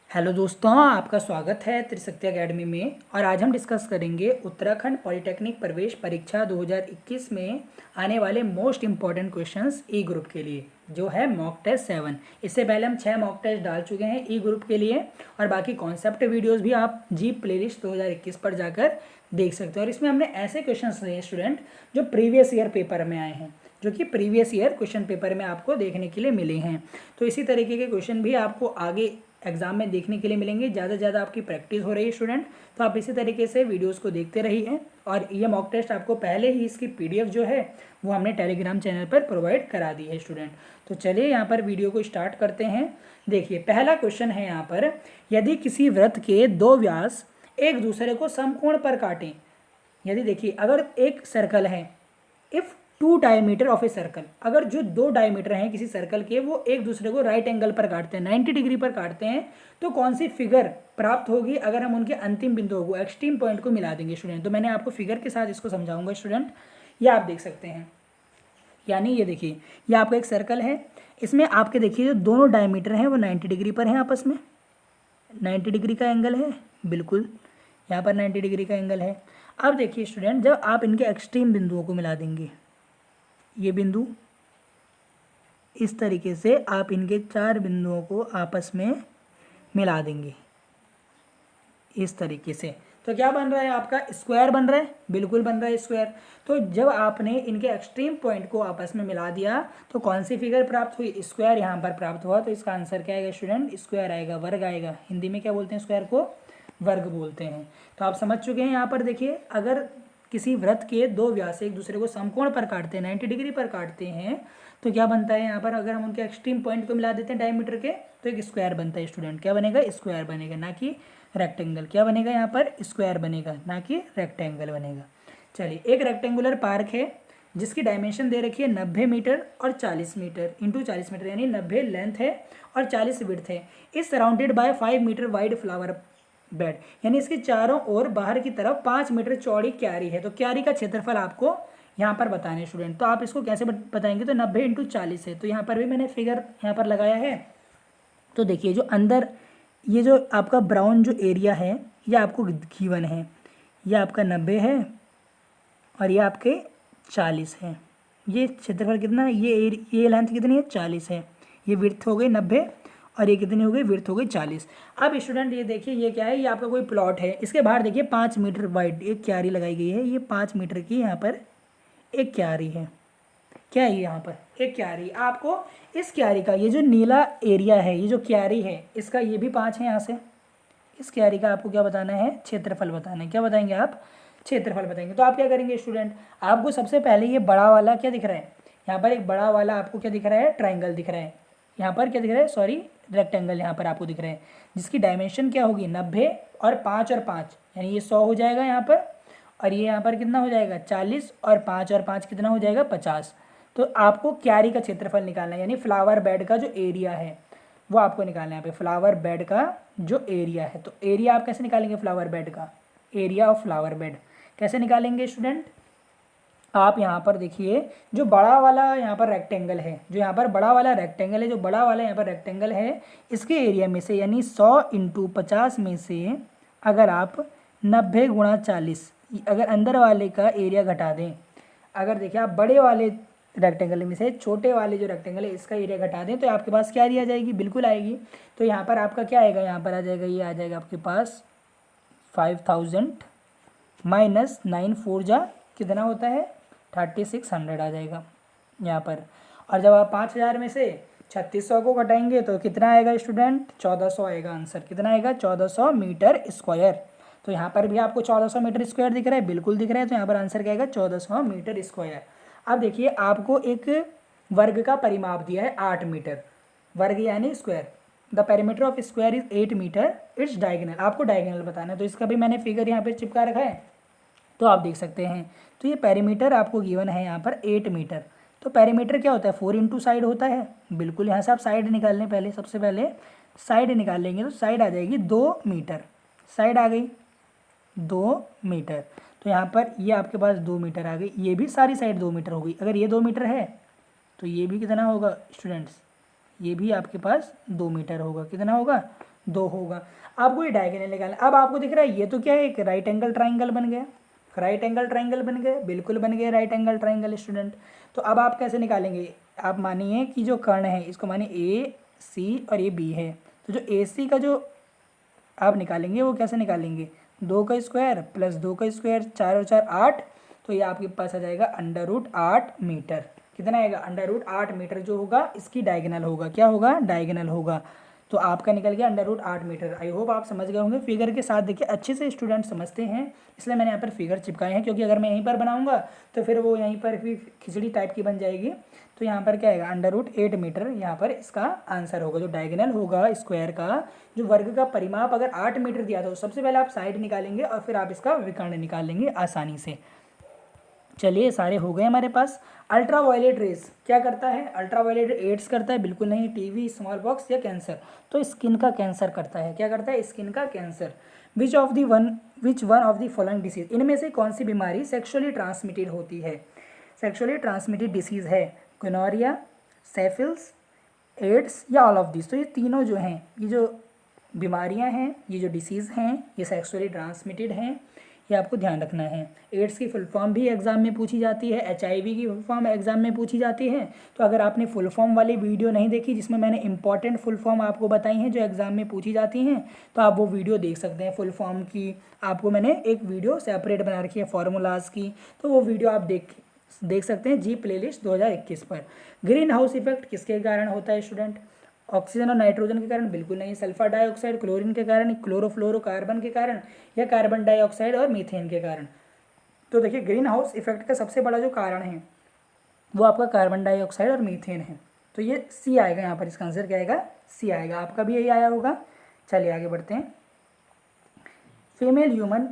Hello दोस्तों, आपका स्वागत है त्रिशक्ति एकेडमी में। और आज हम डिस्कस करेंगे उत्तराखंड पॉलिटेक्निक प्रवेश परीक्षा 2021 में आने वाले मोस्ट इम्पॉर्टेंट क्वेश्चंस ई ग्रुप के लिए, जो है मॉक टेस्ट 7। इससे पहले हम 6 मॉक टेस्ट डाल चुके हैं ई ग्रुप के लिए, और बाकी कॉन्सेप्ट वीडियोस भी आप जी प्लेलिस्ट 2021 पर जाकर देख सकते हो। और इसमें हमने ऐसे क्वेश्चन लिए स्टूडेंट जो प्रीवियस ईयर पेपर में आए हैं, जो कि प्रीवियस ईयर क्वेश्चन पेपर में आपको देखने के लिए मिले हैं। तो इसी तरीके के क्वेश्चन भी आपको आगे एग्जाम में देखने के लिए मिलेंगे। ज़्यादा से ज़्यादा आपकी प्रैक्टिस हो रही है स्टूडेंट, तो आप इसी तरीके से वीडियोस को देखते रहिए। और ये मॉक टेस्ट आपको पहले ही इसकी पीडीएफ जो है वो हमने टेलीग्राम चैनल पर प्रोवाइड करा दी है स्टूडेंट। तो चलिए यहाँ पर वीडियो को स्टार्ट करते हैं। देखिए, पहला क्वेश्चन है यहाँ पर, यदि किसी वृत्त के दो व्यास एक दूसरे को समकोण पर काटें। यदि देखिए, अगर एक सर्कल है, if 2 diameter of a circle, अगर जो 2 डायमीटर हैं किसी सर्कल के वो एक दूसरे को राइट एंगल पर काटते हैं, 90 डिग्री पर काटते हैं, तो कौन सी फिगर प्राप्त होगी अगर हम उनके अंतिम बिंदुओं को, एक्सट्रीम पॉइंट को मिला देंगे स्टूडेंट। तो मैंने आपको फिगर के साथ इसको समझाऊंगा स्टूडेंट। ये आप देख सकते हैं, यानी ये देखिए, ये आपका एक सर्कल है, इसमें आपके देखिए जो दोनों डायमीटर हैं वो 90 डिग्री पर हैं, आपस में 90 डिग्री का एंगल है, बिल्कुल यहाँ पर 90 डिग्री का एंगल है। अब देखिए स्टूडेंट, जब आप इनके एक्सट्रीम बिंदुओं को मिला देंगे, ये बिंदु, इस तरीके से आप इनके 4 बिंदुओं को आपस में मिला देंगे इस तरीके से, तो क्या बन रहा है आपका स्क्वायर बन रहा है, बिल्कुल बन रहा है स्क्वायर। तो जब आपने इनके एक्सट्रीम पॉइंट को आपस में मिला दिया तो कौन सी फिगर प्राप्त हुई, स्क्वायर यहाँ पर प्राप्त हुआ। तो इसका आंसर क्या आएगा स्टूडेंट, स्क्वायर आएगा, वर्ग आएगा। हिंदी में क्या बोलते हैं स्क्वायर को, वर्ग बोलते हैं। तो आप समझ चुके हैं। यहाँ पर देखिए, अगर किसी वृत्त के दो व्यास एक दूसरे को समकोण पर काटते हैं, 90 डिग्री पर काटते हैं, तो क्या बनता है यहाँ पर, अगर हम उनके एक्सट्रीम पॉइंट को मिला देते हैं डायमीटर के, तो एक स्क्वायर बनता है स्टूडेंट। क्या बनेगा, स्क्वायर बनेगा, ना कि रेक्टेंगल। क्या बनेगा यहाँ पर, स्क्वायर बनेगा, ना कि रेक्टेंगल बनेगा। चलिए, एक रेक्टेंगुलर पार्क है जिसकी डायमेंशन दे रखी है 90 मीटर और 40 मीटर इंटू 40 मीटर, यानी 90 लेंथ है और 40 विड्थ है। Is surrounded by 5 metre wide flower bed, यानी इसके चारों ओर बाहर की तरफ 5 मीटर चौड़ी क्यारी है। तो क्यारी का क्षेत्रफल आपको यहाँ पर बताने स्टूडेंट। तो आप इसको कैसे बताएंगे, तो 90 इंटू 40 है। तो यहाँ पर भी मैंने फिगर यहाँ पर लगाया है। तो देखिए, जो अंदर ये जो आपका ब्राउन जो एरिया है ये आपको गिवन है, ये आपका 90 है और ये आपके 40 है। ये क्षेत्रफल कितना है, ये लेंथ कितनी है, 40 है। ये विड्थ हो गई 90 और ये कितनी हो गई, विड्थ हो गई 40। अब स्टूडेंट ये देखिए, ये क्या है, ये आपका कोई प्लॉट है, इसके बाहर देखिए 5 मीटर वाइड एक क्यारी लगाई गई है। ये 5 मीटर की यहाँ पर एक क्यारी है। क्या है यहाँ पर, एक क्यारी। आपको इस क्यारी का ये जो नीला एरिया है, ये जो क्यारी है, इसका ये भी 5 है यहाँ से। इस क्यारी का आपको क्या बताना है, क्षेत्रफल बताना है। क्या बताएंगे आप, क्षेत्रफल बताएंगे। तो आप क्या करेंगे स्टूडेंट, आपको सबसे पहले ये बड़ा वाला क्या दिख रहा है, यहाँ पर एक बड़ा वाला आपको क्या दिख रहा है, ट्राइंगल दिख रहा है। यहाँ पर क्या दिख रहा है, सॉरी रेक्टेंगल यहाँ पर आपको दिख रहा है, जिसकी डायमेंशन क्या होगी 90 और 5 और 5, यानी ये 100 हो जाएगा यहाँ पर। और ये यहाँ पर कितना हो जाएगा 40 और 5 और 5 कितना हो जाएगा 50। तो आपको क्यारी का क्षेत्रफल निकालना है, यानी फ्लावर बेड का जो एरिया है वो आपको निकालना है। यहाँ पे फ्लावर बेड का जो एरिया है, तो एरिया आप कैसे निकालेंगे, फ्लावर बेड का एरिया ऑफ फ्लावर बेड कैसे निकालेंगे स्टूडेंट। आप यहाँ पर देखिए, जो बड़ा वाला यहाँ पर रेक्टेंगल है, जो यहाँ पर बड़ा वाला रेक्टेंगल है, जो बड़ा वाला यहाँ पर रेक्टेंगल है, इसके एरिया में से यानी 100 इंटू 50 में से अगर आप 90 गुणा 40, अगर अंदर वाले का एरिया घटा दें, अगर देखिए आप बड़े वाले रेक्टेंगल में से छोटे वाले जो रेक्टेंगल है इसका एरिया घटा दें, तो आपके पास क्या आ जाएगी, बिल्कुल आएगी। तो यहाँ पर आपका क्या आएगा, यहाँ पर आ जाएगा, ये आ जाएगा आपके पास 5000 माइनस 9 4 जा कितना होता है 3600 आ जाएगा यहाँ पर। और जब आप 5000 में से 3600 को घटाएंगे तो कितना आएगा स्टूडेंट, 1400 आएगा आंसर। कितना आएगा, 1400 मीटर स्क्वायर। तो यहाँ पर भी आपको 1400 मीटर स्क्वायर दिख रहा है, बिल्कुल दिख रहा है। तो यहाँ पर आंसर क्या आएगा, 1400 मीटर स्क्वायर। अब देखिए, आपको एक वर्ग का परिमाप दिया है 8 मीटर, वर्ग यानी square. The perimeter of square is 8 metre, it's diagonal, आपको डायगोनल बताना है। तो इसका भी मैंने फिगर यहाँ पे चिपका रखा है, तो आप देख सकते हैं। तो ये पेरीमीटर आपको गिवन है यहाँ पर 8 मीटर। तो पेरीमीटर क्या होता है, 4 इंटू साइड होता है, बिल्कुल। यहाँ से आप साइड निकाल लें, पहले सबसे पहले साइड निकाल लेंगे, तो साइड आ जाएगी 2 मीटर, साइड आ गई 2 मीटर। तो यहाँ पर ये आपके पास 2 मीटर आ गई, ये भी सारी साइड 2 मीटर हो गई। अगर ये 2 मीटर है तो ये भी कितना होगा स्टूडेंट्स, ये भी आपके पास 2 मीटर होगा। कितना होगा, 2 होगा। आपको ये डायगोनल निकालना। अब आपको दिख रहा है ये तो क्या है, एक राइट एंगल ट्राइंगल बन गया, राइट एंगल ट्राइंगल बन गए, बिल्कुल बन गए राइट एंगल ट्राइंगल स्टूडेंट। तो अब आप कैसे निकालेंगे, आप मानिए कि जो कर्ण है इसको मानिए ए सी और ये बी है, तो जो ए सी का जो आप निकालेंगे वो कैसे निकालेंगे, 2 का स्क्वायर प्लस 2 का स्क्वायर, 4 और 4 8, तो ये आपके पास आ जाएगा √8 मीटर। कितना आएगा, √8 मीटर जो होगा इसकी डायगोनल होगा, क्या होगा, डायगोनल होगा। तो आपका निकल गया √8 मीटर। आई होप आप समझ गए होंगे फिगर के साथ। देखिए अच्छे से स्टूडेंट समझते हैं, इसलिए मैंने यहाँ पर फिगर चिपकाए हैं, क्योंकि अगर मैं यहीं पर बनाऊंगा तो फिर वो यहीं पर भी खिचड़ी टाइप की बन जाएगी। तो यहाँ पर क्या आएगा, √8 मीटर यहाँ पर इसका आंसर होगा। जो डायगोनल होगा स्क्वायर का, जो वर्ग का परिमाप अगर 8 मीटर दिया था तो सबसे पहले आप साइड निकालेंगे और फिर आप इसका विकर्ण निकालेंगे आसानी से। चलिए सारे हो गए हमारे पास। अल्ट्रा वायलेट रेज क्या करता है, अल्ट्रा वायलेट एड्स करता है, बिल्कुल नहीं, टीवी, स्मॉल बॉक्स या कैंसर, तो स्किन का कैंसर करता है। क्या करता है, स्किन का cancer. Which one of the following disease, इनमें से कौन सी बीमारी सेक्सुअली ट्रांसमिटेड होती है, सेक्सुअली ट्रांसमिटेड डिसीज है, गोनोरिया, सेफिल्स, एड्स या ऑल ऑफ दिस। तो ये तीनों जो हैं, ये जो बीमारियां हैं, ये जो डिसीज़ हैं, ये सेक्सुअली ट्रांसमिटेड हैं, ये आपको ध्यान रखना है। एड्स की फुल फॉर्म भी एग्जाम में पूछी जाती है, HIV की फुल फॉर्म एग्जाम में पूछी जाती है। तो अगर आपने फुल फॉर्म वाली वीडियो नहीं देखी जिसमें मैंने इंपॉर्टेंट फुल फॉर्म आपको बताई हैं जो एग्जाम में पूछी जाती हैं, तो आप वो वीडियो देख सकते हैं। फुल फॉर्म की आपको मैंने एक वीडियो सेपरेट बना रखी है फॉर्मूलाज की, तो वो वीडियो आप देख सकते हैं जी प्लेलिस्ट 2021 पर। ग्रीन हाउस इफेक्ट किसके कारण होता है स्टूडेंट, ऑक्सीजन और नाइट्रोजन के कारण, बिल्कुल नहीं, सल्फर डाइऑक्साइड, क्लोरीन के कारण, क्लोरोफ्लोरोकार्बन के कारण, या कार्बन डाइऑक्साइड और मीथेन के कारण। तो देखिए ग्रीन हाउस इफेक्ट का सबसे बड़ा जो कारण है वो आपका कार्बन डाइऑक्साइड और मीथेन है। तो ये सी आएगा यहाँ पर, इसका आंसर क्या आएगा, सी आएगा। आपका भी यही आया होगा। चलिए आगे बढ़ते हैं। Female human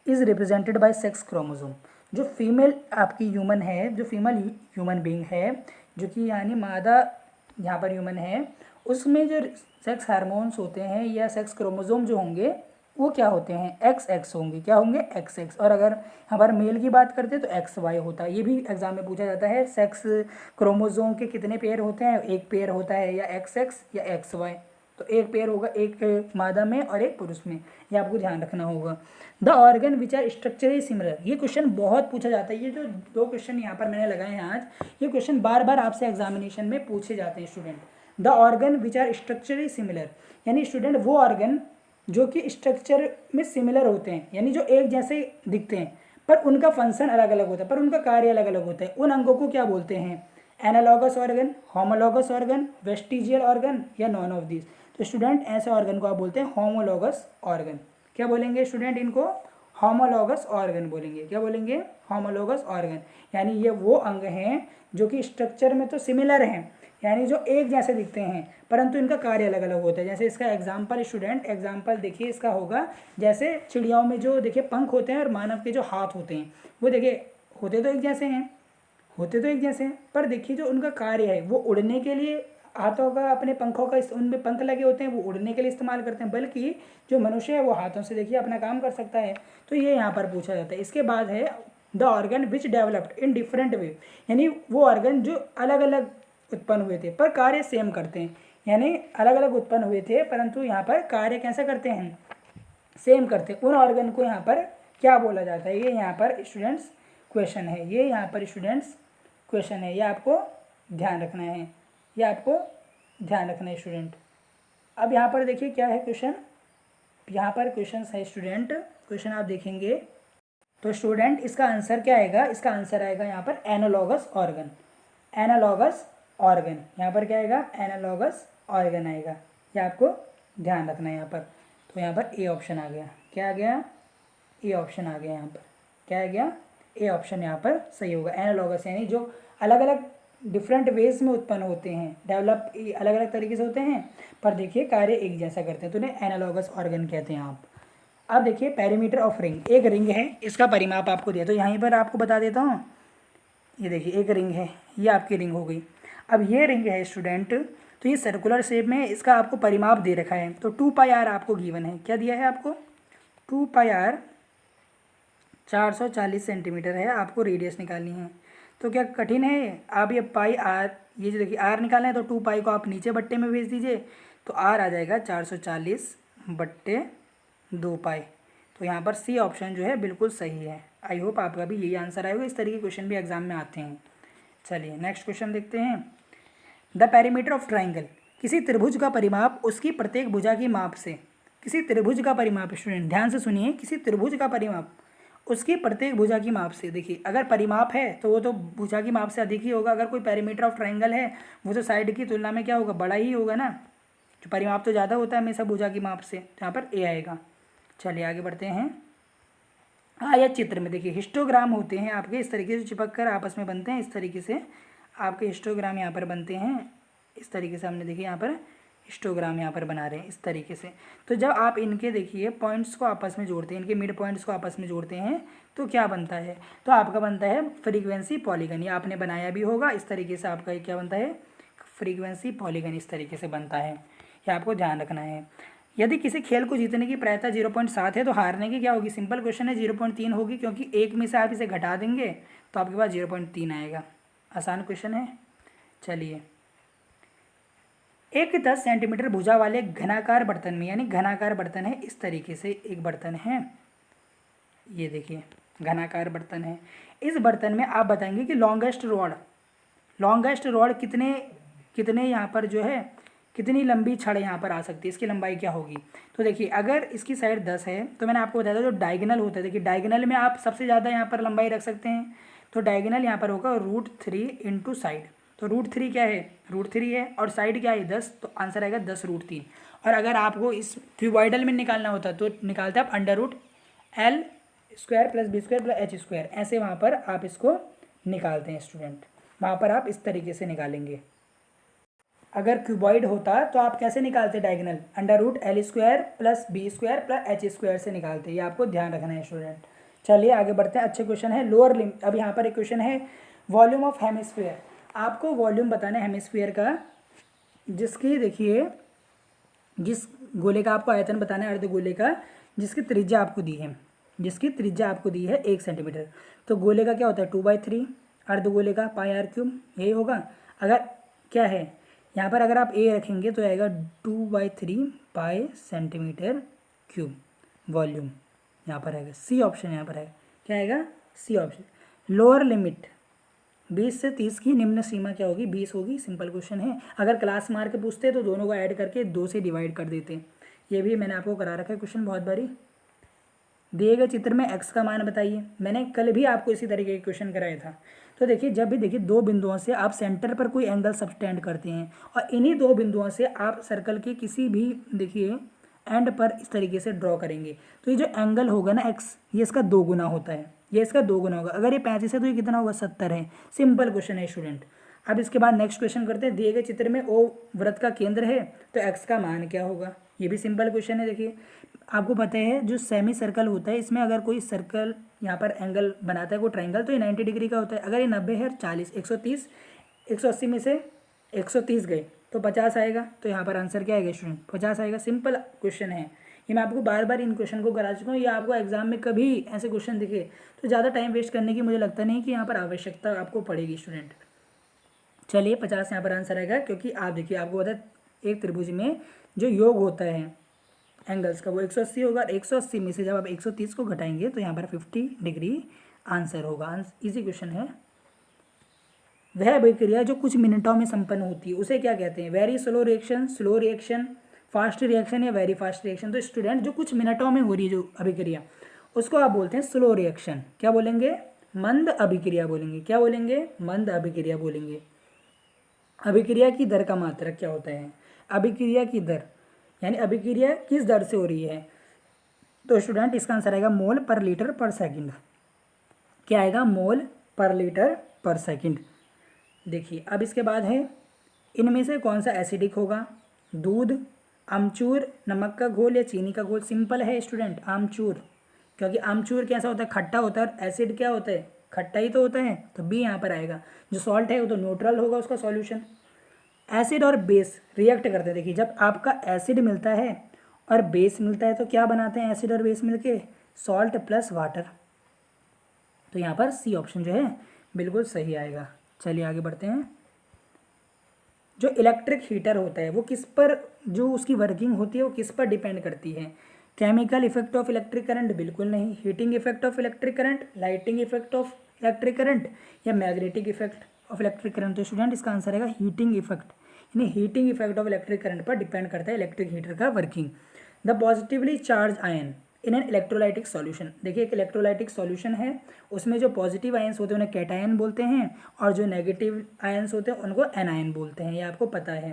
is represented by sex chromosome. जो फीमेल आपकी ह्यूमन है, जो फीमेल ह्यूमन बीइंग है, जो कि यानी मादा यहाँ पर ह्यूमन है, उसमें जो सेक्स हार्मोन्स होते हैं या सेक्स क्रोमोसोम जो होंगे वो क्या होते हैं, XX होंगे। क्या होंगे, XX। और अगर यहाँ पर मेल की बात करते हैं तो XY होता है। ये भी एग्जाम में पूछा जाता है, सेक्स क्रोमोसोम के कितने पेयर होते हैं, एक पेयर होता है, या XX या XY। तो एक पेयर होगा, एक मादा में और एक पुरुष में, ये आपको ध्यान रखना होगा। The organ which are structurally similar, ये क्वेश्चन बहुत पूछा जाता है। ये जो 2 क्वेश्चन यहाँ पर मैंने लगाए हैं आज, ये क्वेश्चन बार बार आपसे एग्जामिनेशन में पूछे जाते हैं student. The organ which are structurally similar, यानी स्टूडेंट वो ऑर्गन जो कि स्ट्रक्चर में सिमिलर होते हैं, यानी जो एक जैसे दिखते हैं पर उनका फंक्शन अलग अलग होता है, पर उनका कार्य अलग अलग होता है। उन अंगों को क्या बोलते हैं, analogous organ, homologous organ, vestigial organ, या नॉन ऑफ दिस। तो स्टूडेंट ऐसे ऑर्गन को आप बोलते हैं होमोलॉगस ऑर्गन। क्या बोलेंगे स्टूडेंट, इनको होमोलॉगस ऑर्गन बोलेंगे। क्या बोलेंगे, होमोलॉगस ऑर्गन। यानी ये वो अंग हैं जो कि स्ट्रक्चर में तो सिमिलर हैं, यानी जो एक जैसे दिखते हैं, परंतु इनका कार्य अलग अलग होता है। जैसे इसका एग्जाम्पल स्टूडेंट, एग्जाम्पल देखिए इसका होगा, जैसे चिड़ियाओं में जो देखिए पंख होते हैं और मानव के जो हाथ होते हैं, वो देखिए होते तो एक जैसे हैं, पर देखिए जो उनका कार्य है वो उड़ने के लिए हाथों का, अपने पंखों का, उनमें पंख लगे होते हैं, वो उड़ने के लिए इस्तेमाल करते हैं, बल्कि जो मनुष्य है वो हाथों से देखिए अपना काम कर सकता है। तो ये यहाँ पर पूछा जाता है। इसके बाद है the organ which developed in different way, यानी वो ऑर्गन जो अलग अलग उत्पन्न हुए थे पर कार्य सेम करते हैं, यानी अलग अलग उत्पन्न हुए थे परंतु यहाँ पर कार्य कैसे करते हैं, सेम करते हैं। उन ऑर्गन को यहाँ पर क्या बोला जाता है, ये यहाँ पर स्टूडेंट्स क्वेश्चन है, ये यहाँ पर स्टूडेंट्स क्वेश्चन है, ये आपको ध्यान रखना है, ये आपको ध्यान रखना है स्टूडेंट। अब यहाँ पर देखिए क्या है क्वेश्चन, यहाँ पर क्वेश्चन है स्टूडेंट, क्वेश्चन आप देखेंगे तो स्टूडेंट इसका आंसर क्या आएगा, इसका आंसर आएगा यहाँ पर एनालॉगस ऑर्गन। एनालॉगस ऑर्गन यहाँ पर क्या आएगा, एनालॉगस ऑर्गन आएगा, ये आपको ध्यान रखना है यहाँ पर। तो यहाँ पर ए ऑप्शन आ गया, क्या आ गया, ए ऑप्शन आ गया यहाँ पर, क्या आ गया, ए ऑप्शन यहाँ पर सही होगा। एनालॉगस यानी जो अलग अलग डिफरेंट वेज में उत्पन्न होते हैं, डेवलप अलग अलग तरीके से होते हैं, पर देखिए कार्य एक जैसा करते हैं, तो उन्हें एनालॉगस ऑर्गन कहते हैं आप। अब देखिए पेरीमीटर ऑफ रिंग, एक रिंग है, इसका परिमाप आपको दिया, तो यहीं पर आपको बता देता हूँ। ये देखिए एक रिंग है, ये आपकी रिंग हो गई। अब ये रिंग है स्टूडेंट, तो ये सर्कुलर शेप में, इसका आपको परिमाप दे रखा है, तो 2πr आपको गिवन है। क्या दिया है आपको, 2πr 440 सेंटीमीटर है, आपको रेडियस निकालनी है। तो क्या कठिन है, आप ये पाई आर, ये जो देखिए आर निकालना है, तो 2π को आप नीचे बट्टे में भेज दीजिए, तो आर आ जाएगा 440/2 पाई। तो यहाँ पर सी ऑप्शन जो है बिल्कुल सही है। आई होप आपका भी यही आंसर आएगा। इस तरीके के क्वेश्चन भी एग्जाम में आते हैं। चलिए नेक्स्ट क्वेश्चन देखते हैं। द पेरीमीटर ऑफ ट्राइंगल, किसी त्रिभुज का परिमाप उसकी प्रत्येक भुजा की माप से, किसी त्रिभुज का परिमाप, स्टूडेंट ध्यान से सुनिए, किसी त्रिभुज का परिमाप उसकी प्रत्येक भुजा की माप से। देखिए अगर परिमाप है तो वो तो भुजा की माप से अधिक ही होगा। अगर कोई पेरीमीटर ऑफ ट्राइंगल है वो तो साइड की तुलना में क्या होगा, बड़ा ही होगा ना। जो परिमाप तो ज़्यादा होता है हमेशा भुजा की माप से, तो यहाँ पर ए आएगा। चलिए आगे बढ़ते हैं। आयत चित्र में देखिए हिस्टोग्राम होते हैं आपके, इस तरीके से चिपक कर आपस में बनते हैं। इस तरीके से आपके हिस्टोग्राम यहाँ पर बनते हैं। इस तरीके से हमने देखिए यहाँ पर हिस्टोग्राम यहाँ पर बना रहे हैं इस तरीके से। तो जब आप इनके देखिए पॉइंट्स को आपस में जोड़ते हैं, इनके मिड पॉइंट्स को आपस में जोड़ते हैं तो क्या बनता है, तो आपका बनता है फ्रीक्वेंसी पॉलीगन। ये आपने बनाया भी होगा इस तरीके से। आपका क्या बनता है, फ्रीक्वेंसी पॉलीगन इस तरीके से बनता है। ये आपको ध्यान रखना है। यदि किसी खेल को जीतने की प्रायता 0.7 है तो हारने की क्या होगी, सिंपल क्वेश्चन है 0.3 होगी, क्योंकि एक में से आप इसे घटा देंगे तो आपके पास 0.3 आएगा। आसान क्वेश्चन है। चलिए एक 10 सेंटीमीटर भुजा वाले घनाकार बर्तन में, यानी घनाकार बर्तन है इस तरीके से एक बर्तन है, ये देखिए घनाकार बर्तन है। इस बर्तन में आप बताएंगे कि लॉन्गेस्ट रॉड कितने यहाँ पर जो है कितनी लंबी छड़ यहाँ पर आ सकती है, इसकी लंबाई क्या होगी। तो देखिए अगर इसकी साइड 10 है तो मैंने आपको बताया था जो डायगोनल होता है, देखिए डायगोनल में आप सबसे ज़्यादा यहाँ पर लंबाई रख सकते हैं। तो डायगोनल यहाँ पर होगा √3 इंटू साइड। तो √3 क्या है, √3 है और साइड क्या है 10, तो आंसर आएगा 10√3। और अगर आपको इस क्यूबॉइडल में निकालना होता तो निकालते आप √L² + B² + H², ऐसे वहाँ पर आप इसको निकालते हैं स्टूडेंट। वहाँ पर आप इस तरीके से निकालेंगे। अगर क्यूबॉइड होता तो आप कैसे निकालते डायगोनल, √L² + B² + H² से निकालते। ये आपको ध्यान रखना है स्टूडेंट। चलिए आगे बढ़ते हैं। अच्छे क्वेश्चन है लोअर लिमिट। अब यहाँ पर एक क्वेश्चन है वॉल्यूम ऑफ हेमिस्फीयर। आपको वॉल्यूम बताना है हेमिस्फीयर का, जिसकी देखिए जिस गोले का आपको आयतन बताना है, अर्धगोले का, जिसकी त्रिज्या आपको दी है, 1 सेंटीमीटर। तो गोले का क्या होता है 2/3, अर्धगोले का πr3, यही होगा। अगर क्या है यहाँ पर अगर आप ए रखेंगे तो आएगा 2/3 पाई cm3 वॉल्यूम। यहाँ पर आएगा सी ऑप्शन, यहाँ पर आएगा क्या आएगा सी ऑप्शन। लोअर लिमिट 20 से 30 की निम्न सीमा क्या होगी, 20 होगी। सिंपल क्वेश्चन है। अगर क्लास मार्क पूछते तो दोनों को ऐड करके 2 से डिवाइड कर देते। ये भी मैंने आपको करा रखा है क्वेश्चन बहुत बारी। दिए गए चित्र में x का मान बताइए। मैंने कल भी आपको इसी तरीके के क्वेश्चन कराया था। तो देखिए जब भी देखिए दो बिंदुओं से आप सेंटर पर कोई एंगल सबटेंड करते हैं और इन्हीं दो बिंदुओं से आप सर्कल के किसी भी देखिए एंड पर इस तरीके से ड्रॉ करेंगे तो ये जो एंगल होगा ना x, ये इसका 2 गुना होता है, ये इसका 2 गुना होगा। अगर ये 35 है तो ये कितना होगा 70 है। सिंपल क्वेश्चन है स्टूडेंट। अब इसके बाद नेक्स्ट क्वेश्चन करते हैं। दिए गए चित्र में O वृत्त का केंद्र है तो x का मान क्या होगा। ये भी सिंपल क्वेश्चन है। देखिए आपको पता है जो सेमी सर्कल होता है इसमें अगर कोई सर्कल यहाँ पर एंगल बनाता है कोई ट्राइंगल तो ये 90 डिग्री का होता है। अगर ये 90 है 40 130 180 में से 130 गए तो 50 आएगा। तो यहाँ पर आंसर क्या आएगा स्टूडेंट 50 आएगा। सिंपल क्वेश्चन है। ये मैं आपको बार बार इन क्वेश्चन को करा चुका हूँ। ये आपको एग्जाम में कभी ऐसे क्वेश्चन दिखे तो ज़्यादा टाइम वेस्ट करने की मुझे लगता नहीं कि यहाँ पर आवश्यकता आपको पड़ेगी स्टूडेंट। चलिए 50 यहाँ पर आंसर आएगा, क्योंकि आप देखिए आपको पता है एक त्रिभुज में जो योग होता है एंगल्स का वो 180 होगा। 180 में से जब आप 130 को घटाएंगे तो यहाँ पर 50 डिग्री आंसर होगा। इजी क्वेश्चन है। वह अभिक्रिया जो कुछ मिनटों में संपन्न होती है उसे क्या कहते हैं, very slow reaction, fast reaction या वेरी फास्ट रिएक्शन। तो स्टूडेंट जो कुछ मिनटों में हो रही है जो अभिक्रिया उसको आप बोलते हैं स्लो रिएक्शन। क्या बोलेंगे, मंद अभिक्रिया बोलेंगे। क्या बोलेंगे, मंद अभिक्रिया बोलेंगे। अभिक्रिया की दर का मात्रक क्या होता है, अभिक्रिया की दर यानी अभिक्रिया किस दर से हो रही है। तो स्टूडेंट इसका आंसर आएगा मोल पर लीटर पर सेकंड। क्या आएगा, मोल पर लीटर पर सेकंड। देखिए अब इसके बाद है इनमें से कौन सा एसिडिक होगा, दूध, आमचूर, नमक का घोल या चीनी का घोल। सिंपल है स्टूडेंट आमचूर, क्योंकि आमचूर कैसा होता है खट्टा होता है और एसिड क्या होता है खट्टा ही तो होता है। तो बी यहाँ पर आएगा। जो सॉल्ट है वो तो न्यूट्रल होगा उसका सॉल्यूशन। एसिड और बेस रिएक्ट करते हैं। देखिए जब आपका एसिड मिलता है और बेस मिलता है तो क्या बनाते हैं एसिड और बेस मिलके, सॉल्ट प्लस वाटर। तो यहाँ पर सी ऑप्शन जो है बिल्कुल सही आएगा। चलिए आगे बढ़ते हैं। जो इलेक्ट्रिक हीटर होता है वो किस पर, जो उसकी वर्किंग होती है वो किस पर डिपेंड करती है? Chemical effect of electric current? बिल्कुल नहीं। Heating effect of electric current, lighting effect of electric current, या magnetic effect of electric current? तो स्टूडेंट इसका आंसर आएगा हीटिंग इफेक्ट, यानी heating effect of electric current पर डिपेंड करता है इलेक्ट्रिक हीटर का working. The positively charge ion in an electrolytic solution, देखिए एक इलेक्ट्रोलाइटिक सॉल्यूशन है, उसमें जो पॉजिटिव आयंस होते हैं उन्हें कैटायन बोलते हैं, और जो नेगेटिव आयंस होते हैं उनको एनायन बोलते हैं। ये आपको पता है,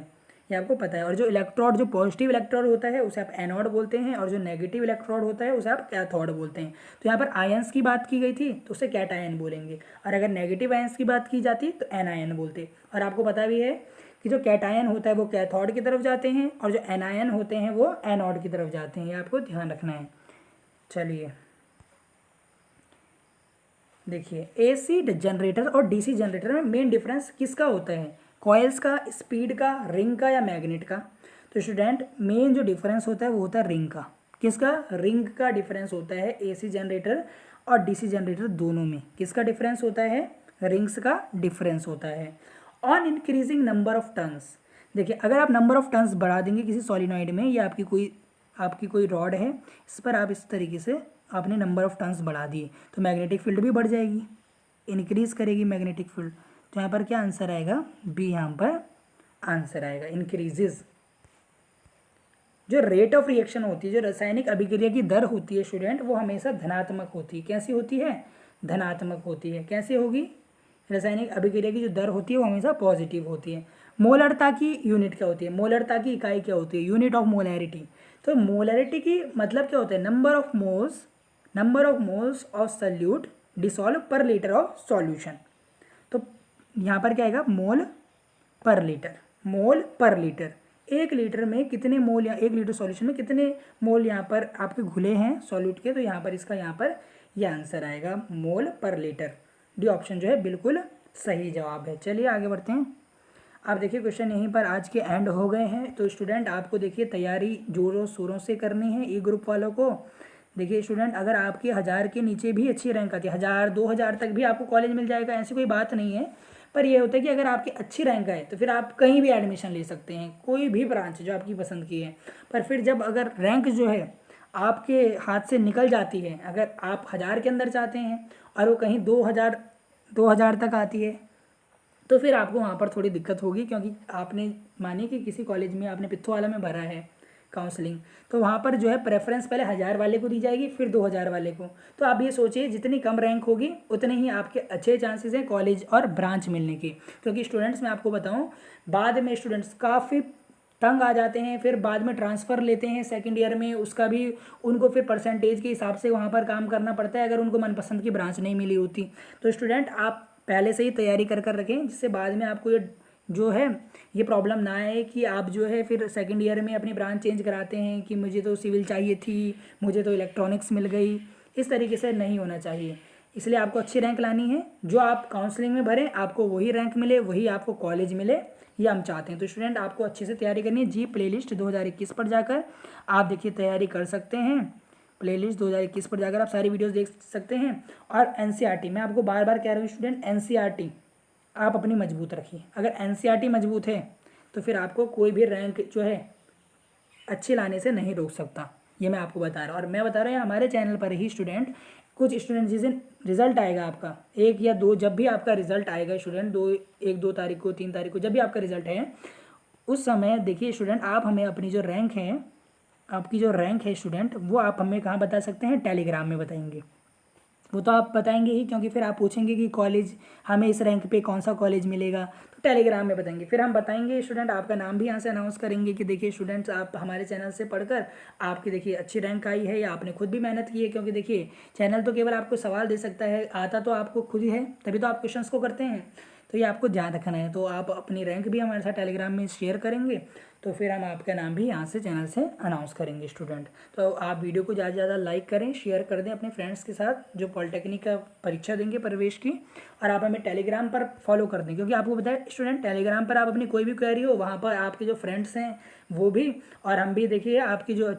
ये आपको पता है। और जो इलेक्ट्रोड, जो पॉजिटिव इलेक्ट्रोड होता है उसे आप एनोड बोलते हैं, और जो नेगेटिव इलेक्ट्रोड होता है उसे आप कैथोड बोलते हैं। तो यहाँ पर आयंस की बात की गई थी तो उसे कैटायन बोलेंगे, और अगर नेगेटिव आयंस की बात की जाती तो एनायन बोलते। और आपको पता भी है कि जो कैटायन होता है वो कैथोड की तरफ जाते हैं, और जो एनायन होते हैं वो एनोड की तरफ जाते हैं। ये आपको ध्यान रखना है। चलिए देखिए, एसी जनरेटर और डीसी जनरेटर में मेन डिफरेंस किसका होता है? कॉइल्स का, स्पीड का, रिंग का, या मैग्नेट का? तो स्टूडेंट मेन जो डिफरेंस होता है वो होता है रिंग का। किसका? रिंग का डिफरेंस होता है एसी जनरेटर और डीसी जनरेटर दोनों में। किसका डिफरेंस होता है? रिंग्स का डिफरेंस होता है। On increasing number of turns, देखिए अगर आप नंबर ऑफ टर्न्स बढ़ा देंगे किसी सॉलिनॉइड में, या आपकी कोई रॉड है, इस पर आप इस तरीके से आपने नंबर ऑफ टर्न्स बढ़ा दिए तो मैग्नेटिक फील्ड भी बढ़ जाएगी, इंक्रीज करेगी मैग्नेटिक फील्ड। तो यहाँ पर क्या आंसर आएगा? बी यहाँ पर आंसर आएगा, इंक्रीजेज। जो रेट ऑफ रिएक्शन होती है, जो रासायनिक अभिक्रिया की दर होती है स्टूडेंट, वो हमेशा धनात्मक होती है। कैसी होती है? धनात्मक होती है। कैसे होगी? रासायनिक अभिक्रिया की जो दर होती है वो हमेशा पॉजिटिव होती है। मोलरता की यूनिट क्या होती है? मोलरता की इकाई क्या होती है? Unit of molarity. तो मोलैरिटी की मतलब क्या होता है? Number of moles of solute dissolve पर लीटर ऑफ सॉल्यूशन। तो यहाँ पर क्या आएगा? मोल पर लीटर। मोल पर लीटर, 1 लीटर में कितने मोल, या 1 लीटर सॉल्यूशन में कितने मोल यहाँ पर आपके घुले हैं सॉल्यूट के? तो यहाँ पर इसका यहाँ पर यह आंसर आएगा मोल पर लीटर। डी ऑप्शन जो है बिल्कुल सही जवाब है। चलिए आगे बढ़ते हैं। आप देखिए क्वेश्चन यहीं पर आज के एंड हो गए हैं। तो स्टूडेंट आपको देखिए तैयारी जोरों शोरों से करनी है। ई ग्रुप वालों को देखिए स्टूडेंट, अगर आपके 1000 के नीचे भी अच्छी रैंक आती है, 1000 2000 तक भी आपको कॉलेज मिल जाएगा, ऐसी कोई बात नहीं है। पर यह होता है कि अगर आपकी अच्छी रैंक आए तो फिर आप कहीं भी एडमिशन ले सकते हैं, कोई भी ब्रांच जो आपकी पसंद की है। पर फिर जब अगर रैंक जो है आपके हाथ से निकल जाती है, अगर आप 1000 के अंदर चाहते हैं और वो कहीं 2000 तक आती है, तो फिर आपको वहाँ पर थोड़ी दिक्कत होगी, क्योंकि आपने मानिए कि किसी कॉलेज में आपने पिथौवाला में भरा है काउंसलिंग, तो वहाँ पर जो है प्रेफरेंस पहले 1000 वाले को दी जाएगी, फिर 2000 वाले को। तो आप ये सोचिए जितनी कम रैंक होगी उतने ही आपके अच्छे चांसेस हैं कॉलेज और ब्रांच मिलने के। क्योंकि स्टूडेंट्स, मैं आपको बताऊँ, बाद में स्टूडेंट्स काफ़ी तंग आ जाते हैं, फिर बाद में ट्रांसफ़र लेते हैं सेकंड ईयर में, उसका भी उनको फिर परसेंटेज के हिसाब से वहाँ पर काम करना पड़ता है, अगर उनको मनपसंद की ब्रांच नहीं मिली होती। तो स्टूडेंट आप पहले से ही तैयारी कर रखें, जिससे बाद में आपको ये जो है ये प्रॉब्लम ना आए कि आप जो है फिर सेकंड ईयर में अपनी ब्रांच चेंज कराते हैं कि मुझे तो सिविल चाहिए थी, मुझे तो इलेक्ट्रॉनिक्स मिल गई। इस तरीके से नहीं होना चाहिए। इसलिए आपको अच्छी रैंक लानी है, जो आप काउंसलिंग में भरें आपको वही रैंक मिले, वही आपको कॉलेज मिले, ये हम चाहते हैं। तो स्टूडेंट आपको अच्छे से तैयारी करनी है। जी प्लेलिस्ट 2021 पर जाकर आप देखिए तैयारी कर सकते हैं। प्लेलिस्ट 2021 पर जाकर आप सारी वीडियोस देख सकते हैं। और एनसीईआरटी, मैं आपको बार बार कह रहा हूँ स्टूडेंट, एनसीईआरटी आप अपनी मजबूत रखिए। अगर एनसीईआरटी मजबूत है तो फिर आपको कोई भी रैंक जो है अच्छे लाने से नहीं रोक सकता। ये मैं आपको बता रहा हूँ, और मैं बता रहा हूँ हमारे चैनल पर ही स्टूडेंट, कुछ स्टूडेंट जिस दिन रिजल्ट आएगा आपका 1 या 2, जब भी आपका रिजल्ट आएगा स्टूडेंट, 1-2 तारीख को, 3 तारीख को, जब भी आपका रिजल्ट है, उस समय देखिए स्टूडेंट आप हमें अपनी जो रैंक है, आपकी जो रैंक है स्टूडेंट, वो आप हमें कहाँ बता सकते हैं? टेलीग्राम में बताएंगे। वो तो आप बताएंगे ही, क्योंकि फिर आप पूछेंगे कि कॉलेज हमें इस रैंक पे कौन सा कॉलेज मिलेगा, तो टेलीग्राम में बताएंगे। फिर हम बताएंगे स्टूडेंट, आपका नाम भी यहाँ से अनाउंस करेंगे कि देखिए स्टूडेंट्स आप हमारे चैनल से पढ़कर आपकी देखिए अच्छी रैंक आई है, या आपने खुद भी मेहनत की है। क्योंकि देखिए चैनल तो केवल आपको सवाल दे सकता है, आता तो आपको खुद ही है, तभी तो आप क्वेश्चंस को करते हैं। तो ये आपको ध्यान रखना है। तो आप अपनी रैंक भी हमारे साथ टेलीग्राम में शेयर करेंगे, तो फिर हम आपका नाम भी यहाँ से चैनल से अनाउंस करेंगे स्टूडेंट। तो आप वीडियो को ज़्यादा से ज़्यादा लाइक करें, शेयर कर दें अपने फ्रेंड्स के साथ जो पॉलिटेक्निक का परीक्षा देंगे प्रवेश की। और आप हमें टेलीग्राम पर फॉलो कर दें, क्योंकि आपको बताया स्टूडेंट, टेलीग्राम पर आप अपनी कोई भी क्वेरी हो, वहाँ पर आपके जो फ्रेंड्स हैं वो भी, और हम भी देखिए आपकी जो,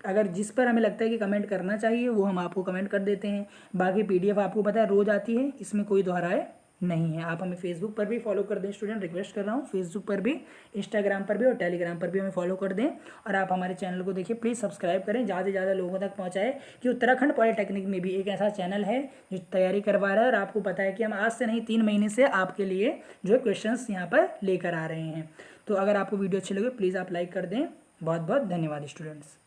अगर जिस पर हमें लगता है कि कमेंट करना चाहिए वो हम आपको कमेंट कर देते हैं। बाकी PDF आपको पता है रोज़ आती है, इसमें कोई दोहराए नहीं है। आप हमें फेसबुक पर भी फॉलो कर दें स्टूडेंट, रिक्वेस्ट कर रहा हूँ, फेसबुक पर भी, इंस्टाग्राम पर भी और टेलीग्राम पर भी हमें फॉलो कर दें। और आप हमारे चैनल को देखिए प्लीज़ सब्सक्राइब करें, ज़्यादा से ज़्यादा लोगों तक पहुँचाएं कि उत्तराखंड पॉलिटेक्निक में भी एक ऐसा चैनल है जो तैयारी करवा रहा है और आपको पता है कि हम आज से नहीं 3 महीने से आपके लिए जो है क्वेश्चंस यहाँ पर लेकर आ रहे हैं। तो अगर आपको वीडियो अच्छी लगे प्लीज़ आप लाइक कर दें। बहुत बहुत धन्यवाद स्टूडेंट्स।